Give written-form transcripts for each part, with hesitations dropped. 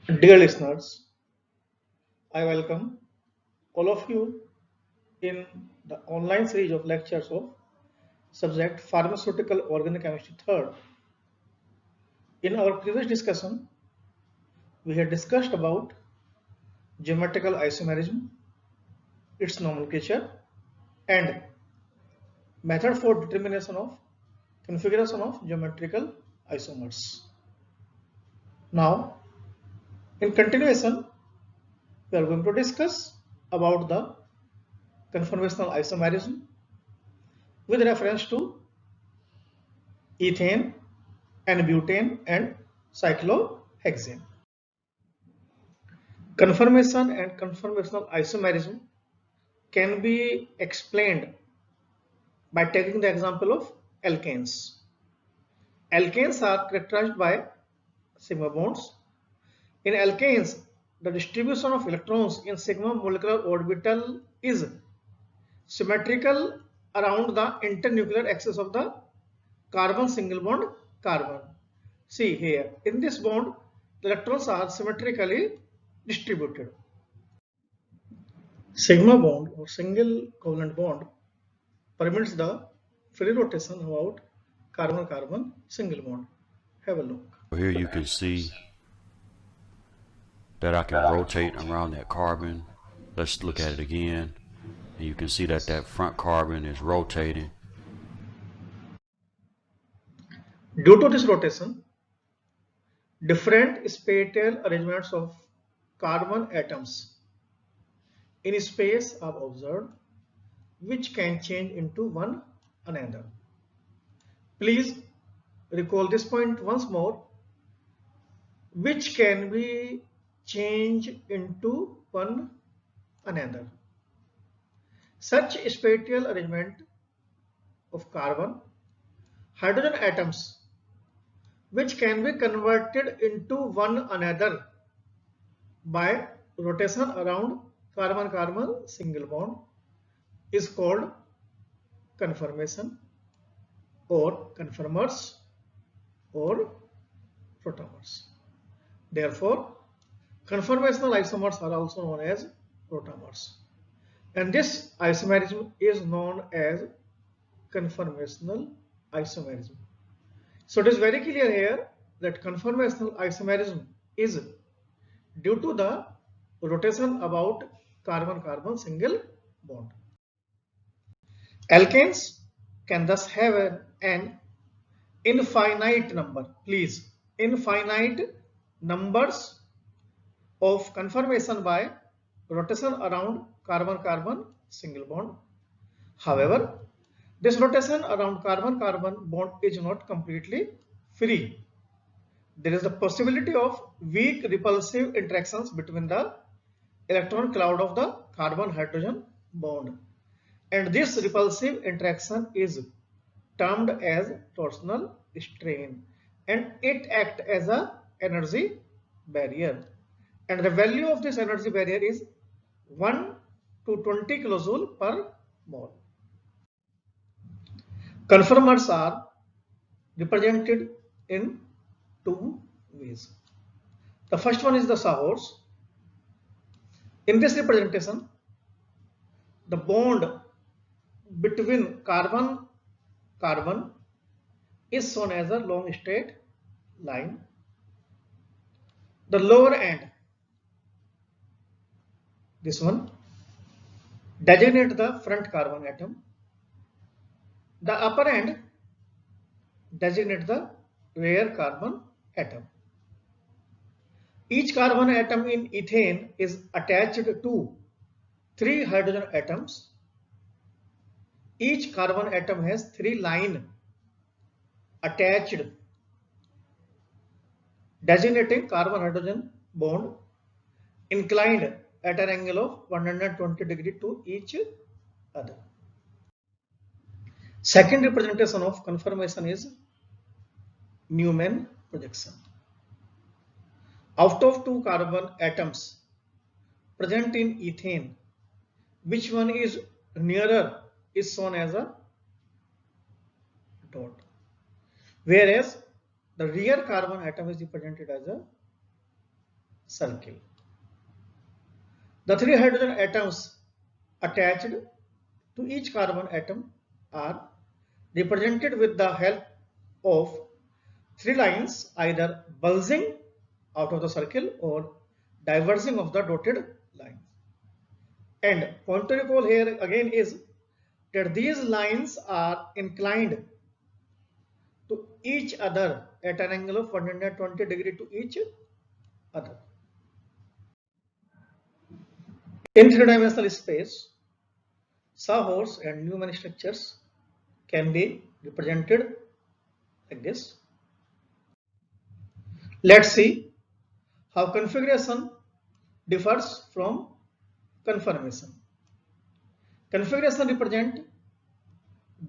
Dear listeners, I welcome all of you in the online series of lectures of subject Pharmaceutical Organic Chemistry third. In our previous discussion, we had discussed about geometrical isomerism, its nomenclature, and method for determination of configuration of geometrical isomers. Now, in continuation, we are going to discuss about the conformational isomerism with reference to ethane and butane and cyclohexane. Conformation and conformational isomerism can be explained by taking the example of alkanes. Alkanes are characterized by sigma bonds. In alkanes, the distribution of electrons in sigma molecular orbital is symmetrical around the internuclear axis of the carbon single bond carbon. See here, in this bond, the electrons are symmetrically distributed. Sigma bond or single covalent bond permits the free rotation about carbon-carbon single bond. Have a look. Here you can see that I can rotate around that carbon. Let's look at it again. And you can see that that front carbon is rotating. Due to this rotation, different spatial arrangements of carbon atoms in space are observed, which can change into one another. Please recall this point once more, which can be changed into one another. Such spatial arrangement of carbon, hydrogen atoms, which can be converted into one another by rotation around carbon-carbon single bond, is called conformation or conformers or rotamers. Therefore, conformational isomers are also known as rotamers. And this isomerism is known as conformational isomerism. So it is very clear here that conformational isomerism is due to the rotation about carbon-carbon single bond. Alkanes can thus have an infinite number, please, infinite numbers of conformation by rotation around carbon-carbon single bond. However, this rotation around carbon-carbon bond is not completely free. There is the possibility of weak repulsive interactions between the electron cloud of the carbon-hydrogen bond. And this repulsive interaction is termed as torsional strain, and it acts as an energy barrier. And the value of this energy barrier is 1 to 20 kilojoule per mole. Conformers are represented in two ways. The first one is the Sahor's. In this representation, the bond between carbon-carbon is shown as a long straight line. The lower end, this one, designate the front carbon atom. The upper end designate the rear carbon atom. Each carbon atom in ethane is attached to 3 hydrogen atoms. Each carbon atom has 3 lines attached, designating carbon-hydrogen bond inclined at an angle of 120 degree to each other. Second representation of conformation is Newman projection. Out of 2 carbon atoms present in ethane, which one is nearer is shown as a dot, whereas the rear carbon atom is represented as a circle. The 3 hydrogen atoms attached to each carbon atom are represented with the help of 3 lines either bulging out of the circle or diverging of the dotted line. And point to recall here again is that these lines are inclined to each other at an angle of 120 degree to each other. In three-dimensional space, sawhorse and Newman structures can be represented like this. Let's see how configuration differs from conformation. Configuration represent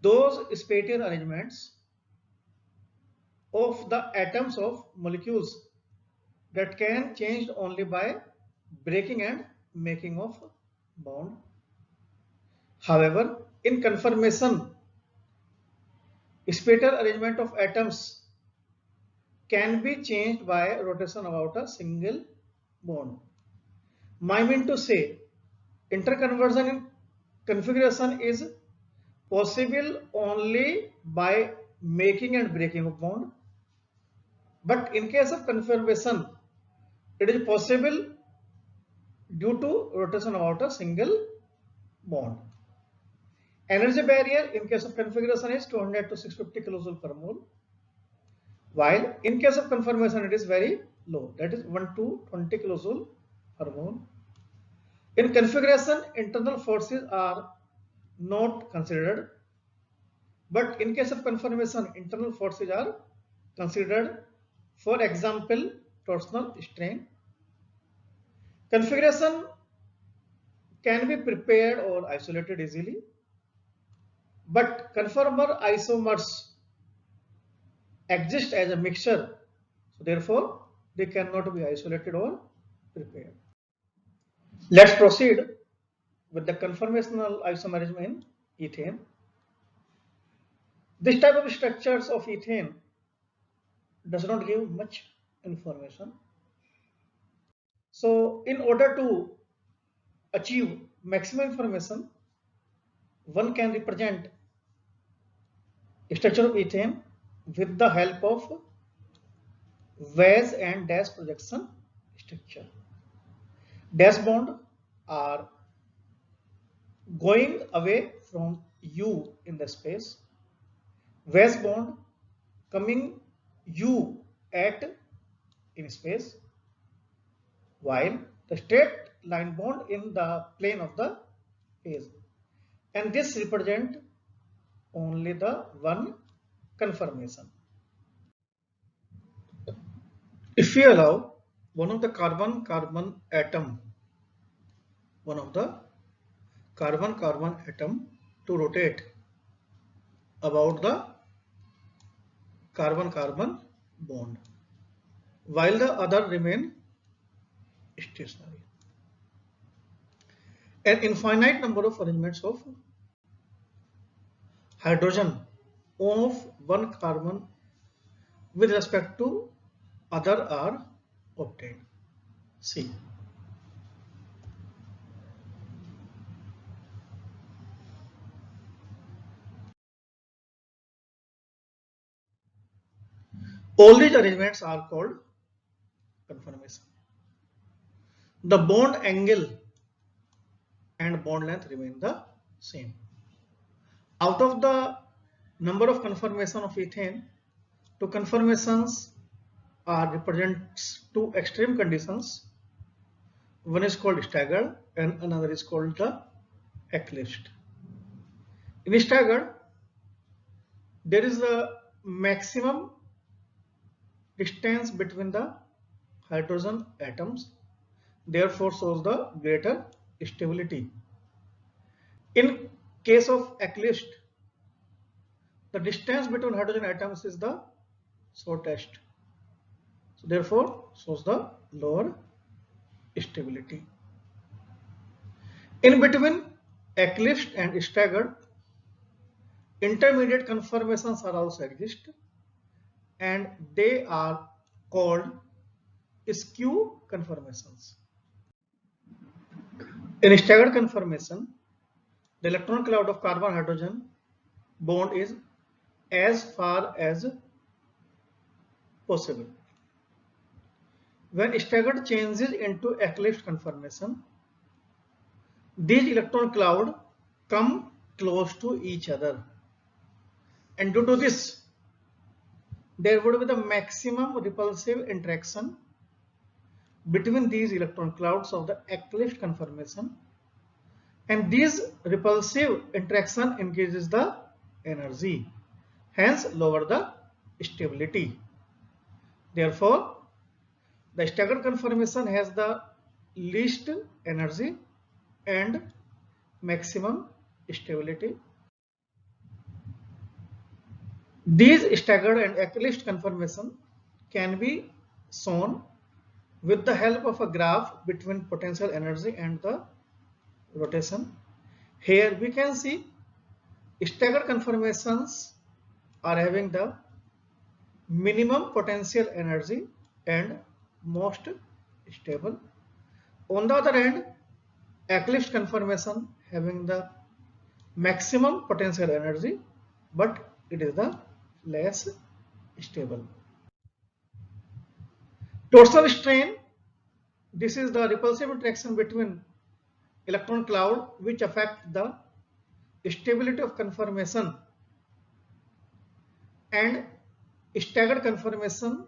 those spatial arrangements of the atoms of molecules that can change only by breaking and making of bond. However, in conformation, spatial arrangement of atoms can be changed by rotation about a single bond. I mean to say, interconversion in configuration is possible only by making and breaking of bond. But in case of conformation, it is possible due to rotation about a single bond. Energy barrier in case of configuration is 200 to 650 kilojoule per mole, while in case of conformation it is very low, that is 1 to 20 kilojoule per mole. In configuration, internal forces are not considered, but in case of conformation, internal forces are considered. For example, torsional strain. Configuration can be prepared or isolated easily, but conformer isomers exist as a mixture, so therefore they cannot be isolated or prepared. Let's proceed with the conformational isomerism in ethane. This type of structures of ethane does not give much information. So in order to achieve maximum information, one can represent structure of ethane with the help of Weiss and dash projection structure. Dash bond are going away from U in the space. Weiss bond coming U at in space, while the straight line bond in the plane of the phase. And this represent only the one conformation. If we allow one of the carbon-carbon atom to rotate about the carbon-carbon bond, while the other remain stationary. An infinite number of arrangements of hydrogen of one carbon with respect to other are obtained. See. All these arrangements are called conformation. The bond angle and bond length remain the same. Out of the number of conformation of ethane, two conformations are represents two extreme conditions. One is called staggered and another is called the eclipsed. In staggered, there is a maximum distance between the hydrogen atoms, therefore shows the greater stability. In case of eclipsed, the distance between hydrogen atoms is the shortest, so therefore shows the lower stability. In between eclipsed and staggered, intermediate conformations are also exist, and they are called skew conformations. In staggered conformation, the electron cloud of carbon hydrogen bond is as far as possible. When staggered changes into eclipsed conformation, these electron clouds come close to each other, and due to this, there would be the maximum repulsive interaction between these electron clouds of the eclipsed conformation, and this repulsive interaction increases the energy, hence lower the stability. Therefore, the staggered conformation has the least energy and maximum stability. These staggered and eclipsed conformation can be shown with the help of a graph between potential energy and the rotation. Here we can see staggered conformations are having the minimum potential energy and most stable. On the other hand, eclipsed conformation having the maximum potential energy, but it is the less stable. Torsional strain, this is the repulsive interaction between electron cloud which affect the stability of conformation, and staggered conformation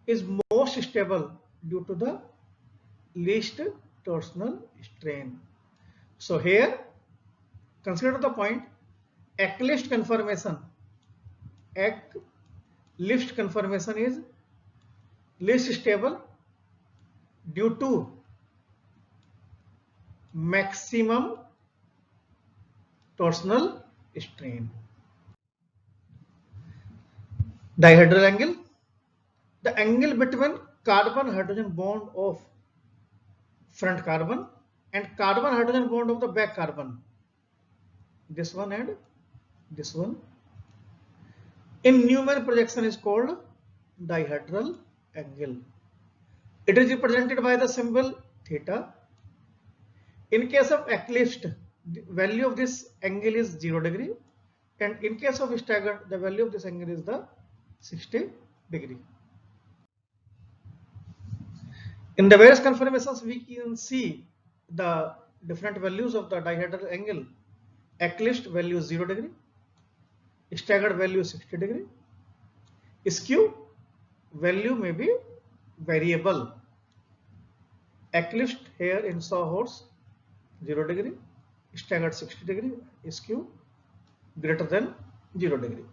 is most stable due to the least torsional strain. So here consider the point, eclipsed conformation is least stable due to maximum torsional strain. Dihedral angle, the angle between carbon hydrogen bond of front carbon and carbon hydrogen bond of the back carbon, this one and this one, in Newman projection is called dihedral angle. It is represented by the symbol theta. In case of eclipsed, the value of this angle is 0 degree, and in case of staggered, the value of this angle is the 60 degree. In the various conformations, we can see the different values of the dihedral angle. Eclipsed value is 0 degree, staggered value is 60 degree, skew value may be variable. Eclipsed here in sawhorse 0 degree, staggered 60 degree, skew greater than 0 degree.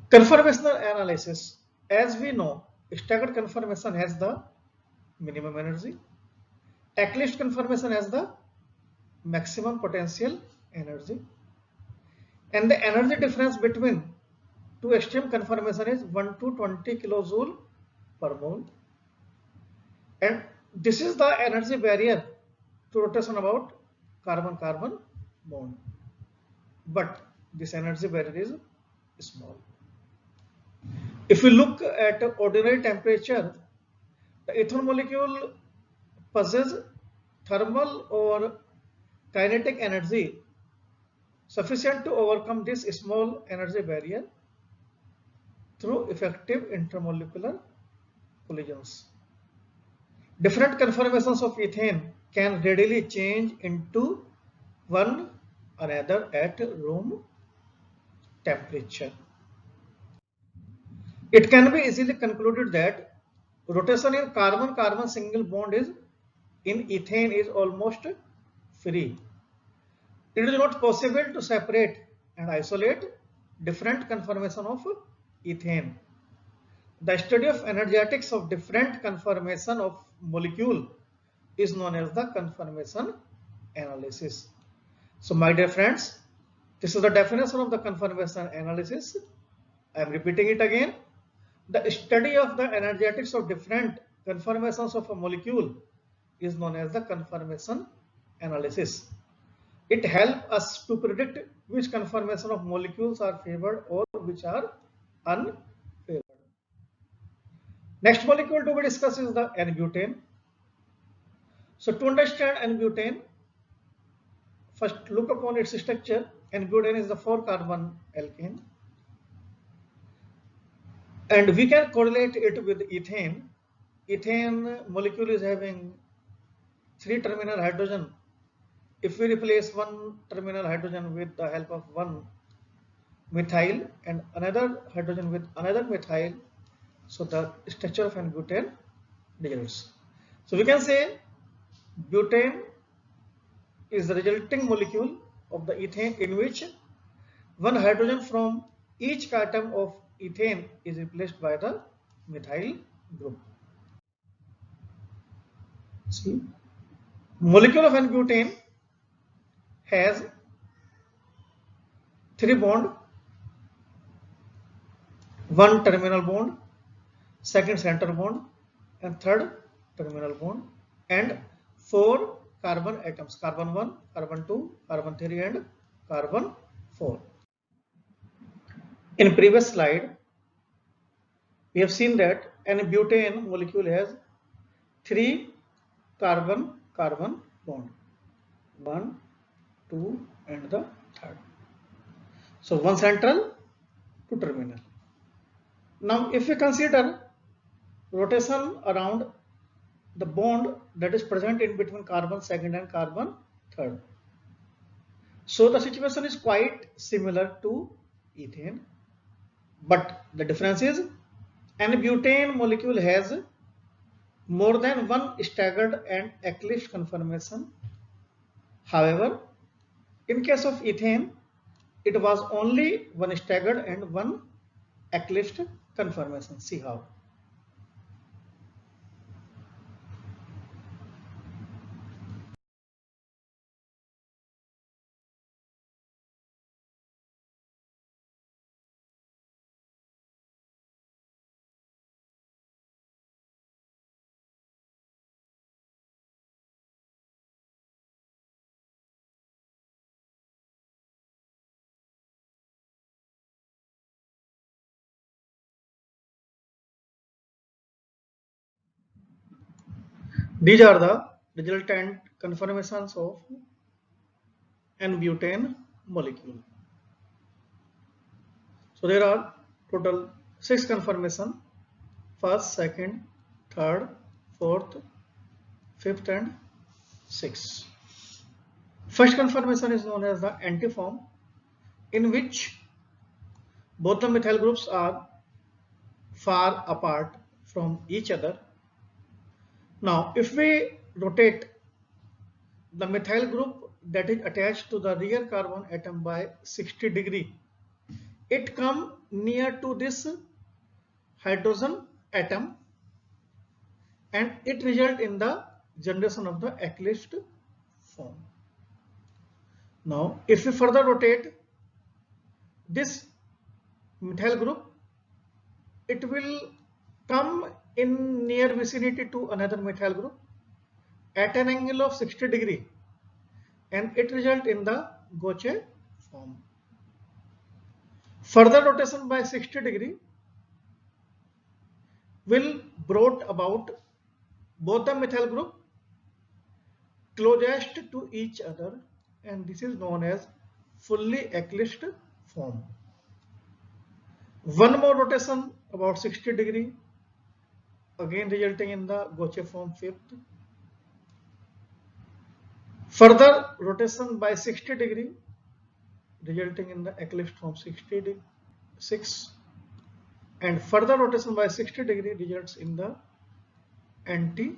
Conformational analysis, as we know, staggered conformation has the minimum energy, eclipsed conformation has the maximum potential energy, and the energy difference between two extreme conformation is 1 to 20 kilojoule per mole, and this is the energy barrier to rotation about carbon-carbon bond, but this energy barrier is small. If we look at ordinary temperature, the ethene molecule possesses thermal or kinetic energy sufficient to overcome this small energy barrier through effective intermolecular collisions. Different conformations of ethane can readily change into one another at room temperature. It can be easily concluded that rotation in carbon-carbon single bond is in ethane is almost free. It is not possible to separate and isolate different conformation of ethane. The study of energetics of different conformation of molecule is known as the conformation analysis. So my dear friends, this is the definition of the conformation analysis. I am repeating it again. The study of the energetics of different conformations of a molecule is known as the conformation analysis. It helps us to predict which conformation of molecules are favored or which are unfavored. Next molecule to be discussed is the N-butane. So to understand N-butane, first look upon its structure. N-butane is the 4-carbon alkane, and we can correlate it with ethane. Ethane molecule is having 3 terminal hydrogen. If we replace one terminal hydrogen with the help of one methyl and another hydrogen with another methyl, so the structure of N-butane develops. So we can say butane is the resulting molecule of the ethane in which one hydrogen from each atom of ethane is replaced by the methyl group. See, molecule of N-butane has 3 bond, 1 terminal bond, second center bond, and third terminal bond, and 4 carbon atoms, carbon 1, carbon 2, carbon 3, and carbon 4. In previous slide, we have seen that an butane molecule has 3 carbon-carbon bond, 1, 2, and the third. So 1 central, 2 terminal. Now if we consider rotation around the bond that is present in between carbon second and carbon third, so the situation is quite similar to ethane, but the difference is an butane molecule has more than one staggered and eclipsed conformation. However, in case of ethane, it was only one staggered and one eclipsed conformation. See how. These are the resultant conformations of N-butane molecule. So there are total 6 conformations: first, second, third, fourth, fifth, and sixth. First conformation is known as the antiform, in which both the methyl groups are far apart from each other. Now, if we rotate the methyl group that is attached to the rear carbon atom by 60 degree, it comes near to this hydrogen atom and it results in the generation of the eclipsed form. Now, if we further rotate this methyl group, it will come in near vicinity to another methyl group at an angle of 60 degree and it results in the Gauche form. Further rotation by 60 degree will brought about both the methyl group closest to each other, and this is known as fully eclipsed form. One more rotation about 60 degree, again resulting in the Gauche form fifth. Further rotation by 60 degree resulting in the eclipsed form 66, and further rotation by 60 degree results in the anti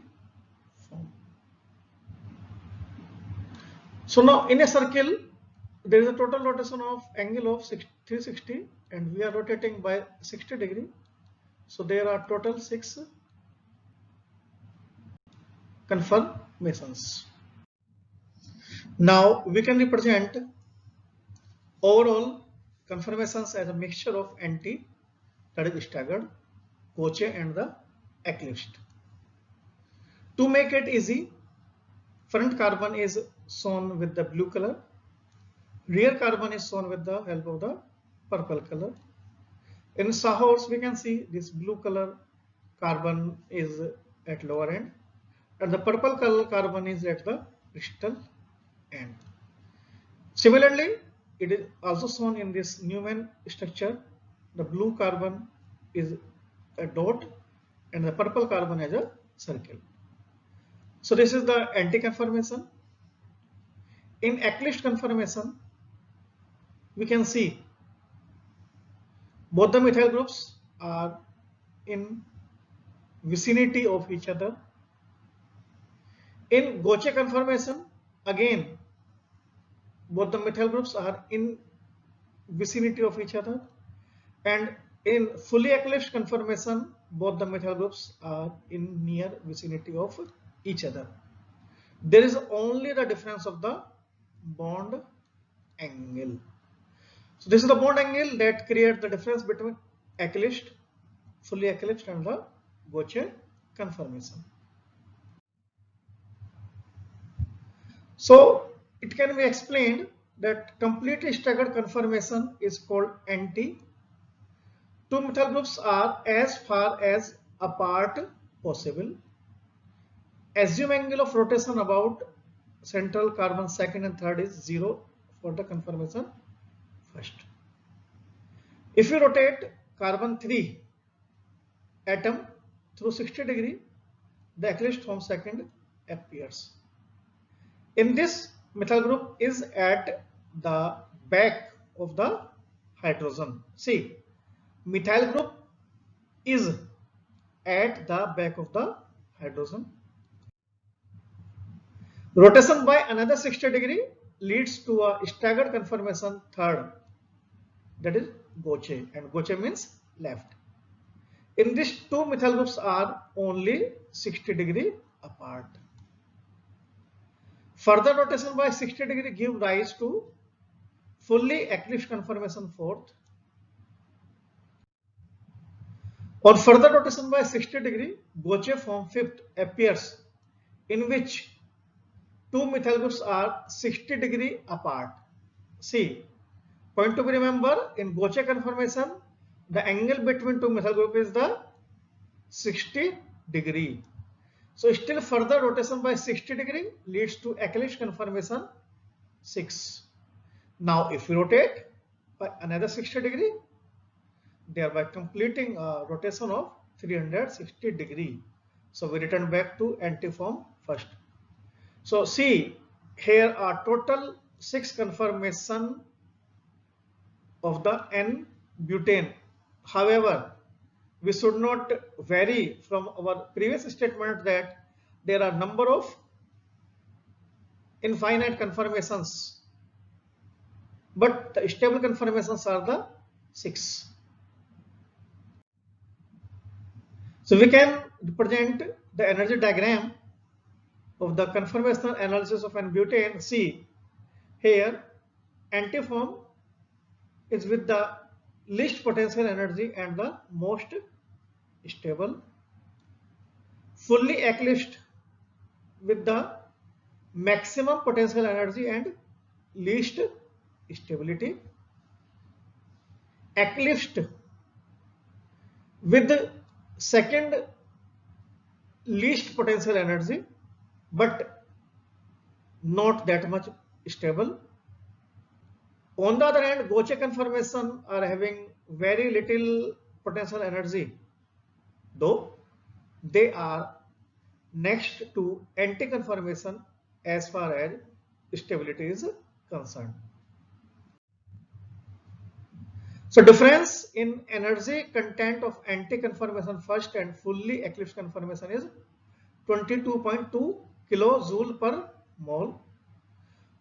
form. So now in a circle there is a total rotation of angle of 360 and we are rotating by 60 degree. So there are total 6 conformations. Now we can represent overall conformations as a mixture of anti, that is staggered, Gauche, and the eclipsed. To make it easy, front carbon is shown with the blue color, rear carbon is shown with the help of the purple color. In Sahor's we can see this blue color carbon is at lower end, and the purple color carbon is at the crystal end. Similarly, it is also shown in this Newman structure. The blue carbon is a dot and the purple carbon as a circle. So this is the anti-conformation. In eclipsed conformation, we can see both the methyl groups are in vicinity of each other. In Gaucher conformation, again both the methyl groups are in vicinity of each other, and in fully eclipsed conformation both the methyl groups are in near vicinity of each other. There is only the difference of the bond angle. So this is the bond angle that creates the difference between eclipsed, fully eclipsed and the Gaucher conformation. So it can be explained that completely staggered conformation is called anti. Two methyl groups are as far as apart possible. Assume angle of rotation about central carbon second and third is 0 for the conformation first. If you rotate carbon 3 atom through 60 degree, the eclipsed form second appears. In this, methyl group is at the back of the hydrogen. See, methyl group is at the back of the hydrogen. Rotation by another 60 degree leads to a staggered conformation third, that is Gaucher, and Gaucher means left. In this, two methyl groups are only 60 degree apart. Further rotation by 60 degree give rise to fully eclipsed conformation fourth. On further rotation by 60 degree, Gaucher form fifth appears, in which two methyl groups are 60 degree apart. See, point to be remember, in Gaucher conformation, the angle between two methyl group is the 60 degree. So still further rotation by 60 degree leads to eclipsed conformation 6. Now if we rotate by another 60 degree, thereby completing a rotation of 360 degree. So we return back to antiform first. So see, here are total 6 conformation of the N-butane. However, we should not vary from our previous statement that there are number of infinite conformations, but the stable conformations are the 6. So we can represent the energy diagram of the conformational analysis of N-butane. See, here antiform is with the least potential energy and the most stable. Fully eclipsed with the maximum potential energy and least stability. Eclipsed with the second least potential energy but not that much stable. On the other hand, Gaucher conformation are having very little potential energy, though they are next to anti-conformation as far as stability is concerned. So difference in energy content of anti-conformation first and fully eclipsed conformation is 22.2 kilojoule per mole.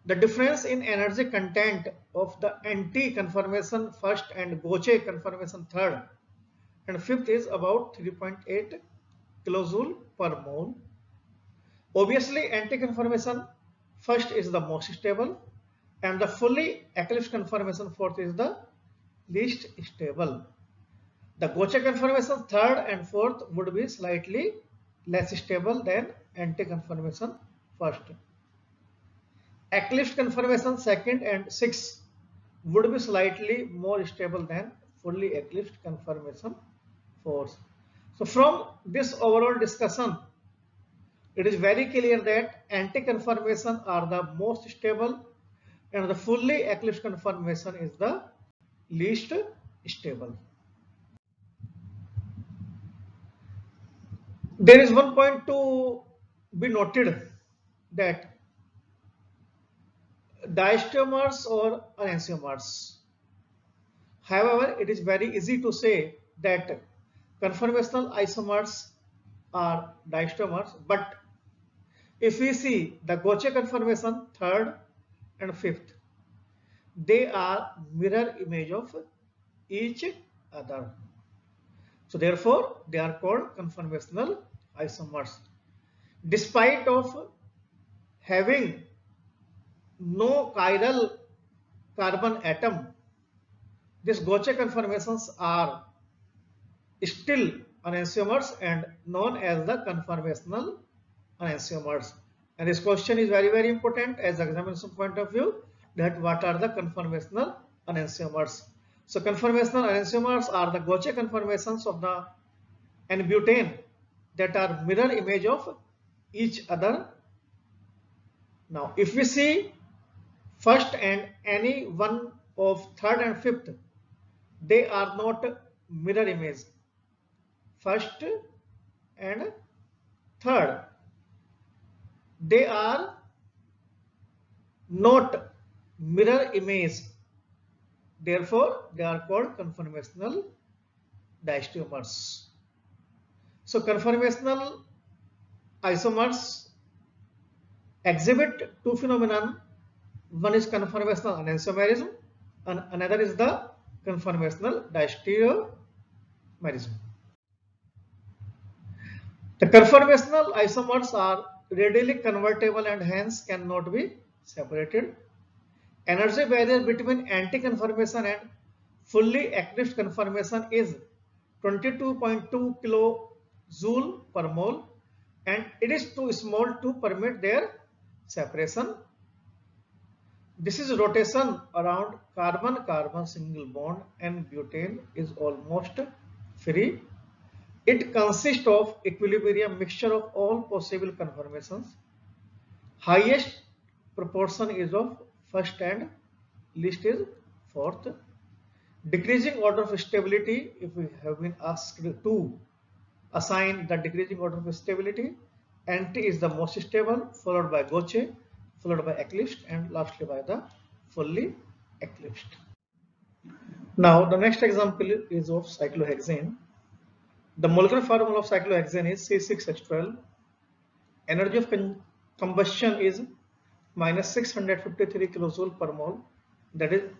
The difference in energy content of the anti-conformation first and Gaucher conformation third and fifth is about 3.8 kilojoule per mole. Obviously, anti-conformation first is the most stable and the fully eclipsed conformation fourth is the least stable. The Gaucher conformation third and fourth would be slightly less stable than anti-conformation first. Eclipsed conformation second and sixth would be slightly more stable than fully eclipsed conformation fourth. So from this overall discussion, it is very clear that anti-conformation are the most stable and the fully eclipsed conformation is the least stable. There is one point to be noted, that diastereomers or enantiomers. However, it is very easy to say that conformational isomers are diastereomers, but if we see the Gaucher conformation, third and fifth, they are mirror image of each other. So therefore, they are called conformational isomers. Despite of having no chiral carbon atom, these Gaucher conformations are still enantiomers and known as the conformational enantiomers. And this question is very important as examination point of view, that what are the conformational enantiomers. So conformational enantiomers are the Gaucher conformations of the N-butane that are mirror image of each other. Now if we see first and any one of third and fifth, they are not mirror image. First and third, they are not mirror image. Therefore, they are called conformational diastereomers. So conformational isomers exhibit two phenomena. One is conformational enantiomerism and another is the conformational diastereomerism. The conformational isomers are readily convertible and hence cannot be separated. Energy barrier between anti-conformation and fully eclipsed conformation is 22.2 kilojoule per mole, and it is too small to permit their separation. This is rotation around carbon-carbon single bond, and butane is almost free. It consists of equilibrium mixture of all possible conformations. Highest proportion is of first and least is fourth. Decreasing order of stability, if we have been asked to assign the decreasing order of stability, anti is the most stable, followed by Gaucher, followed by eclipsed, and lastly by the fully eclipsed. Now the next example is of cyclohexane. The molecular formula of cyclohexane is C6H12. Energy of combustion is minus 653 kilojoule per mole, that is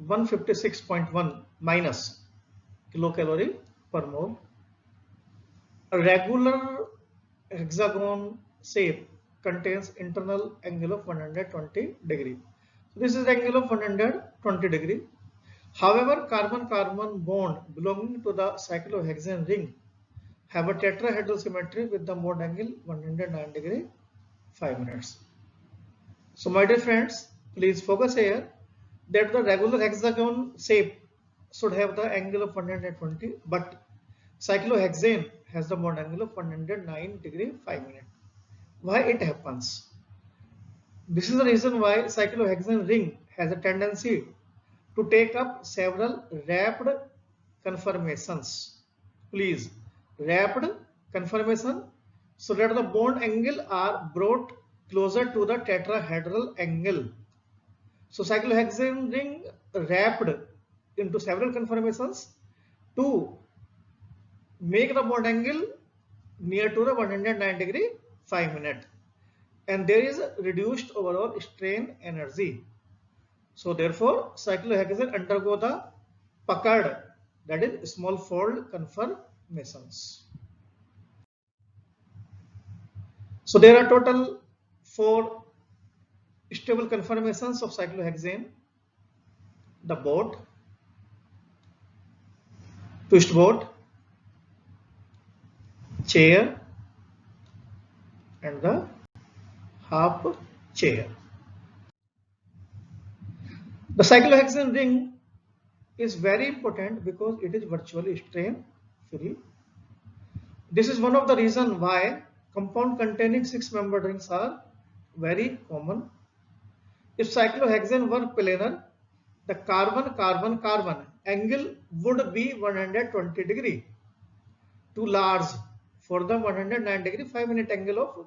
156.1 minus kilocalorie per mole. A regular hexagon shape contains internal angle of 120 degree. So this is the angle of 120 degree. However, carbon-carbon bond belonging to the cyclohexane ring have a tetrahedral symmetry with the mode angle 109 degree 5 minutes. So my dear friends, please focus here that the regular hexagon shape should have the angle of 120, but cyclohexane has the mode angle of 109 degree 5 minutes. Why it happens? This is the reason why cyclohexane ring has a tendency to take up several wrapped conformations. Please, wrapped conformation, so that the bond angle are brought closer to the tetrahedral angle. So cyclohexane ring wrapped into several conformations to make the bond angle near to the 109 degree 5 minutes, and there is a reduced overall strain energy. So therefore cyclohexane undergo the puckered, that is small fold conformations. So there are total 4 stable conformations of cyclohexane: the boat, twist boat, chair, and the half chair. The cyclohexane ring is very important because it is virtually strain free. This is one of the reasons why compound containing 6-membered rings are very common. If cyclohexane were planar, the carbon-carbon-carbon angle would be 120 degree. Too large for the 109 degree 5-minute angle of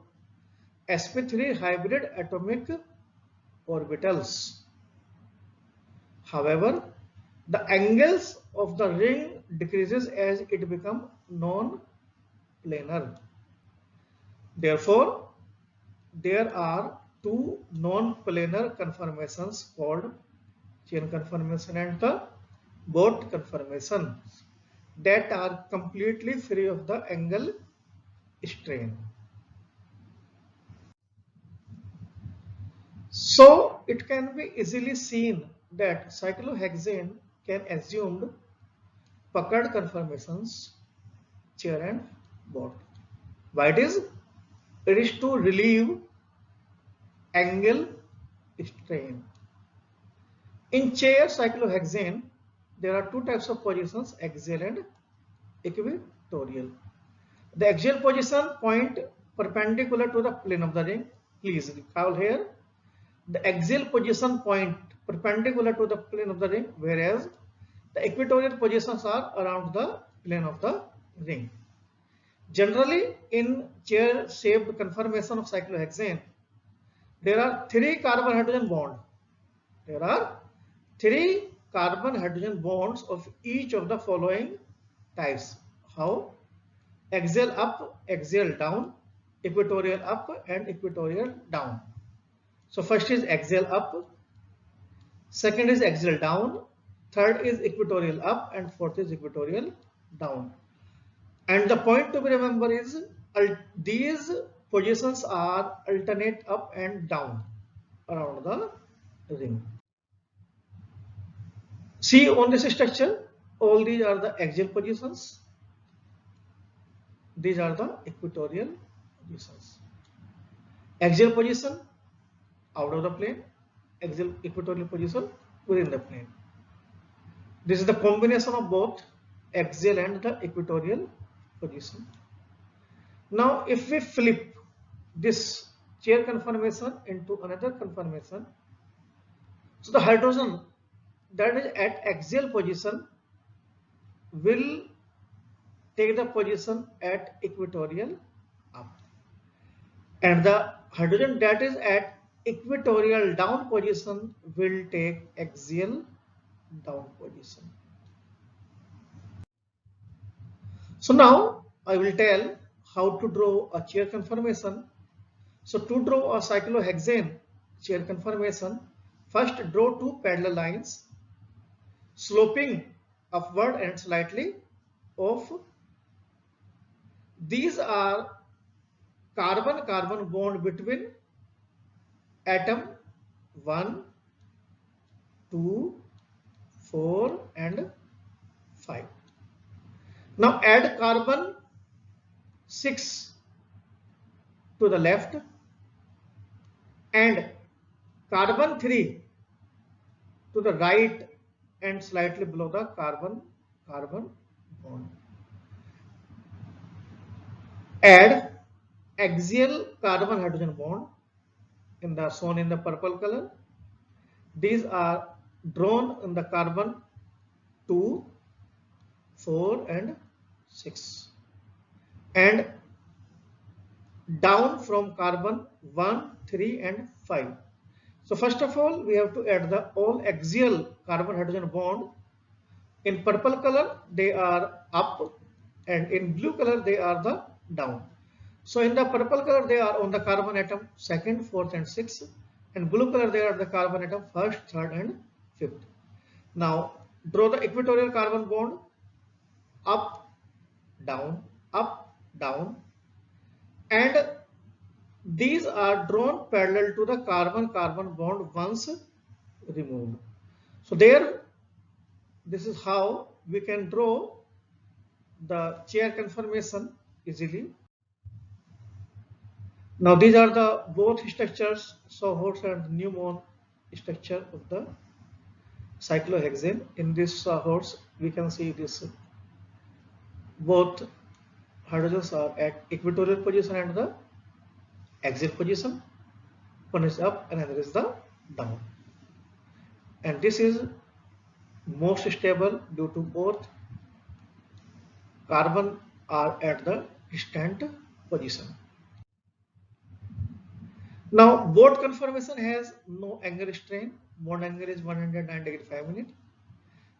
sp3 hybrid atomic orbitals. However, the angles of the ring decreases as it becomes non-planar. Therefore, there are two non-planar conformations called chain conformation and the Bott conformation that are completely free of the angle strain. So it can be easily seen that cyclohexane can assume Packard conformations, chair and Bott. Why it is? It is to relieve angle strain. In chair cyclohexane, there are two types of positions, axial and equatorial. The axial position point perpendicular to the plane of the ring. Please recall here, the axial position point perpendicular to the plane of the ring, whereas the equatorial positions are around the plane of the ring. Generally, in chair-shaped conformation of cyclohexane, there are 3 carbon-hydrogen bonds. There are 3 carbon-hydrogen bonds of each of the following types. How? Axial up, axial down, equatorial up and equatorial down. So first is axial up, second is axial down, third is equatorial up and fourth is equatorial down. And the point to be remembered is these positions are alternate up and down around the ring. See on this structure, all these are the axial positions. These are the equatorial positions. Axial position out of the plane, axial equatorial position within the plane. This is the combination of both axial and the equatorial position. Now, if we flip this chair conformation into another conformation, so the hydrogen that is at axial position will take the position at equatorial up, and the hydrogen that is at equatorial down position will take axial down position. So now I will tell how to draw a chair conformation. So to draw a cyclohexane chair conformation, first draw 2 parallel lines sloping upward and slightly off. These are carbon-carbon bond between atom 1, 2, 4 and 5. Now add carbon 6 to the left and carbon 3 to the right and slightly below the carbon-carbon bond. Add axial carbon-hydrogen bond shown in the purple color. These are drawn in the carbon 2, 4 and 6 and down from carbon 1, 3 and 5. So first of all, we have to add the all axial carbon-hydrogen bond. In purple color, they are up and in blue color, they are the down. So in the purple color, they are on the carbon atom 2nd, 4th and 6th, and blue color, they are the carbon atom 1st, 3rd and 5th. Now draw the equatorial carbon bond up, down, and these are drawn parallel to the carbon-carbon bond once removed. So this is how we can draw the chair conformation easily. Now these are the both structures, Sawhorse and Newman structure of the cyclohexane. In this Sawhorse, we can see this both hydrogens are at equatorial position and the axial position. One is up and another is the down. And this is most stable due to both carbon are at the distant position. Now boat conformation has no angle strain. Bond angle is 109°5'.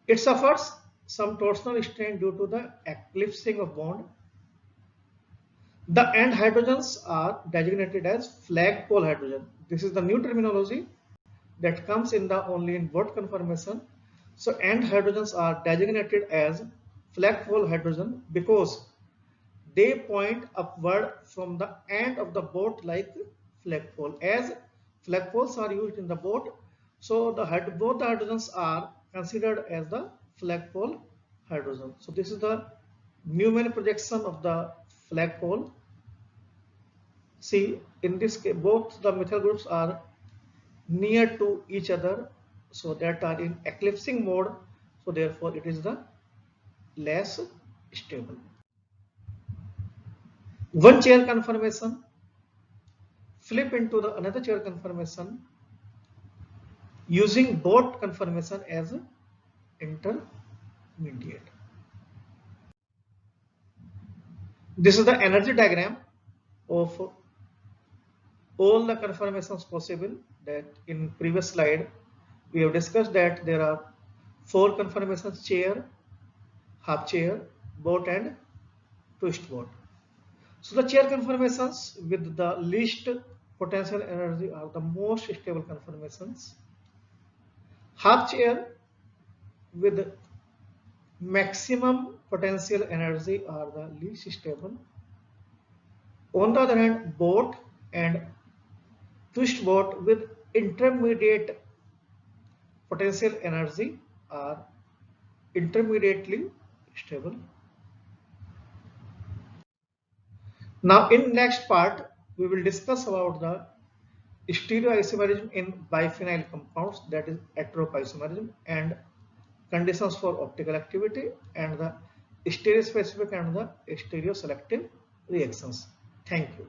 It suffers some torsional strain due to the eclipsing of bond. The end hydrogens are designated as flagpole hydrogen. This is the new terminology that comes in the only in boat conformation. So end hydrogens are designated as flagpole hydrogen because they point upward from the end of the boat like flagpole. As flagpoles are used in the boat, so both the hydrogens are considered as the flagpole hydrogen. So this is the Newman projection of the flagpole. See, in this case, both the methyl groups are near to each other, so that are in eclipsing mode. So therefore, it is the less stable. One chair conformation flip into the another chair conformation using boat conformation as intermediate. This is the energy diagram of all the conformations possible. That in previous slide we have discussed that there are 4 conformations: chair, half chair, boat and twist boat. So the chair conformations with the least potential energy are the most stable conformations. Half chair with maximum potential energy are the least stable. On the other hand, boat and twist boat with intermediate potential energy are intermediately stable. Now in next part we will discuss about the stereoisomerism in biphenyl compounds, that is heteroisomerism, and conditions for optical activity, and the stereospecific and the stereoselective reactions. Thank you.